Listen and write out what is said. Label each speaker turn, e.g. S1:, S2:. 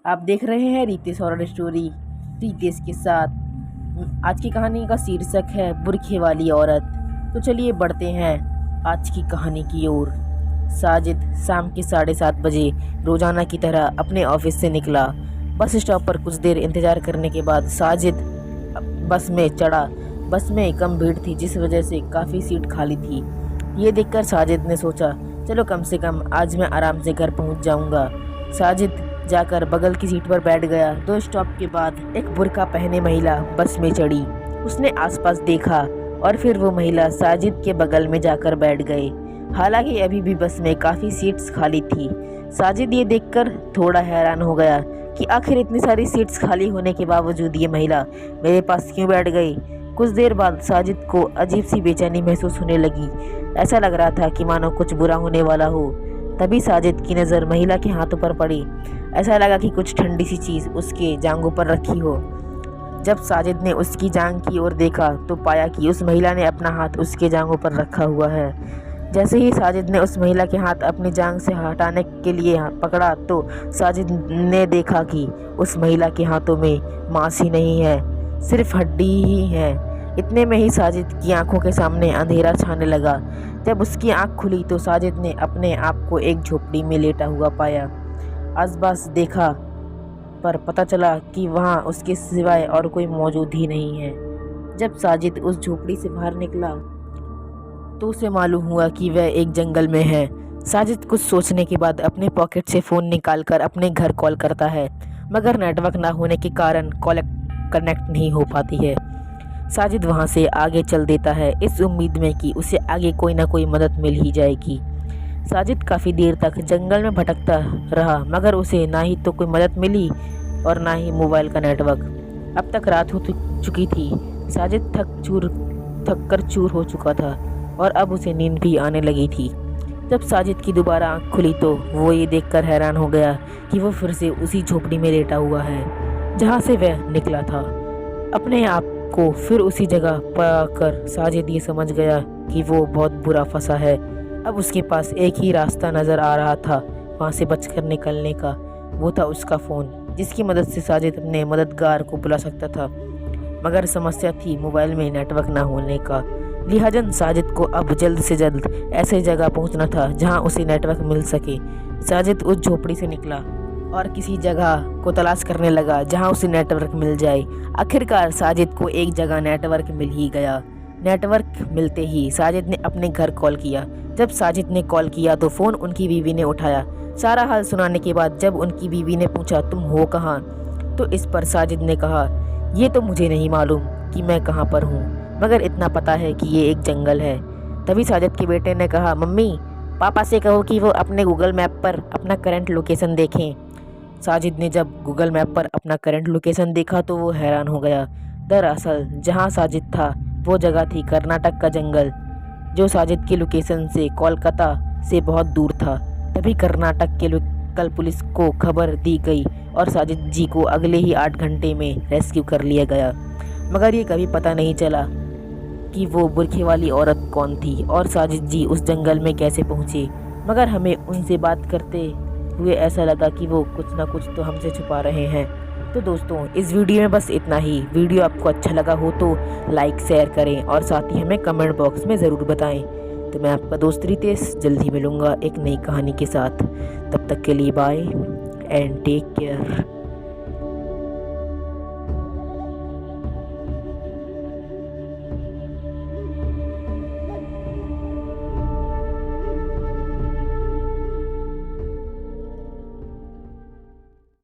S1: आप देख रहे हैं रितेश हॉरर स्टोरी रितेश के साथ। आज की कहानी का शीर्षक है बुरखे वाली औरत। तो चलिए बढ़ते हैं आज की कहानी की ओर। साजिद शाम के 7:30 बजे रोजाना की तरह अपने ऑफिस से निकला। बस स्टॉप पर कुछ देर इंतजार करने के बाद साजिद बस में चढ़ा। बस में कम भीड़ थी, जिस वजह से काफ़ी सीट खाली थी। ये देखकर साजिद ने सोचा, चलो कम से कम आज मैं आराम से घर पहुंच जाऊंगा। साजिद जाकर बगल की सीट पर बैठ गया। 2 स्टॉप के बाद एक बुर्का पहने महिला बस में चढ़ी। उसने आसपास देखा और फिर वो महिला साजिद के बगल में जाकर बैठ गए। हालांकि अभी भी बस में काफ़ी सीट्स खाली थी। साजिद ये देखकर थोड़ा हैरान हो गया कि आखिर इतनी सारी सीट्स खाली होने के बावजूद ये महिला मेरे पास क्यों बैठ गई। कुछ देर बाद साजिद को अजीब सी बेचैनी महसूस होने लगी। ऐसा लग रहा था कि मानो कुछ बुरा होने वाला हो। तभी साजिद की नज़र महिला के हाथों पर पड़ी। ऐसा लगा कि कुछ ठंडी सी चीज़ उसके जांघों पर रखी हो। जब साजिद ने उसकी जांघ की ओर देखा तो पाया कि उस महिला ने अपना हाथ उसके जांघों पर रखा हुआ है। जैसे ही साजिद ने उस महिला के हाथ अपनी जांघ से हटाने के लिए पकड़ा तो साजिद ने देखा कि उस महिला के हाथों में मांस ही नहीं है, सिर्फ हड्डी ही है। इतने में ही साजिद की आंखों के सामने अंधेरा छाने लगा। जब उसकी आंख खुली तो साजिद ने अपने आप को एक झोपड़ी में लेटा हुआ पाया। आसपास देखा पर पता चला कि वहाँ उसके सिवाय और कोई मौजूद ही नहीं है। जब साजिद उस झोपड़ी से बाहर निकला तो उसे मालूम हुआ कि वह एक जंगल में है। साजिद कुछ सोचने के बाद अपने पॉकेट से फ़ोन निकालकर अपने घर कॉल करता है, मगर नेटवर्क ना होने के कारण कॉल कनेक्ट नहीं हो पाती है। साजिद वहां से आगे चल देता है, इस उम्मीद में कि उसे आगे कोई ना कोई मदद मिल ही जाएगी। साजिद काफ़ी देर तक जंगल में भटकता रहा, मगर उसे ना ही तो कोई मदद मिली और ना ही मोबाइल का नेटवर्क। अब तक रात हो चुकी थी। साजिद थक कर चूर हो चुका था और अब उसे नींद भी आने लगी थी। जब साजिद की दोबारा आँख खुली तो वो ये देखकर हैरान हो गया कि वो फिर से उसी झोपड़ी में लेटा हुआ है जहाँ से वह निकला था। अपने आप को फिर उसी जगह पाकर साजिद ये समझ गया कि वो बहुत बुरा फंसा है। अब उसके पास एक ही रास्ता नज़र आ रहा था वहाँ से बचकर निकलने का। वो था उसका फ़ोन, जिसकी मदद से साजिद अपने मददगार को बुला सकता था। मगर समस्या थी मोबाइल में नेटवर्क ना होने का। लिहाजन साजिद को अब जल्द से जल्द ऐसे जगह पहुँचना था जहाँ उसे नेटवर्क मिल सके। साजिद उस झोपड़ी से निकला और किसी जगह को तलाश करने लगा जहां उसे नेटवर्क मिल जाए। आखिरकार साजिद को एक जगह नेटवर्क मिल ही गया। नेटवर्क मिलते ही साजिद ने अपने घर कॉल किया। जब साजिद ने कॉल किया तो फ़ोन उनकी बीवी ने उठाया। सारा हाल सुनाने के बाद जब उनकी बीवी ने पूछा, तुम हो कहाँ, तो इस पर साजिद ने कहा, ये तो मुझे नहीं मालूम कि मैं कहाँ पर हूँ, मगर इतना पता है कि ये एक जंगल है। तभी साजिद के बेटे ने कहा, मम्मी पापा से कहो कि वो अपने गूगल मैप पर अपना करंट लोकेशन देखें। साजिद ने जब गूगल मैप पर अपना करंट लोकेशन देखा तो वो हैरान हो गया। दरअसल जहां साजिद था वो जगह थी कर्नाटक का जंगल, जो साजिद के लोकेशन से कोलकाता से बहुत दूर था। तभी कर्नाटक के लोकल पुलिस को खबर दी गई और साजिद जी को अगले ही 8 घंटे में रेस्क्यू कर लिया गया। मगर ये कभी पता नहीं चला कि वो बुरखे वाली औरत कौन थी और साजिद जी उस जंगल में कैसे पहुँचे। मगर हमें उनसे बात करते हुए ऐसा लगा कि वो कुछ ना कुछ तो हमसे छुपा रहे हैं। तो दोस्तों, इस वीडियो में बस इतना ही। वीडियो आपको अच्छा लगा हो तो लाइक शेयर करें और साथ ही हमें कमेंट बॉक्स में ज़रूर बताएं। तो मैं आपका दोस्त रितेश जल्द ही मिलूँगा एक नई कहानी के साथ। तब तक के लिए बाय एंड टेक केयर।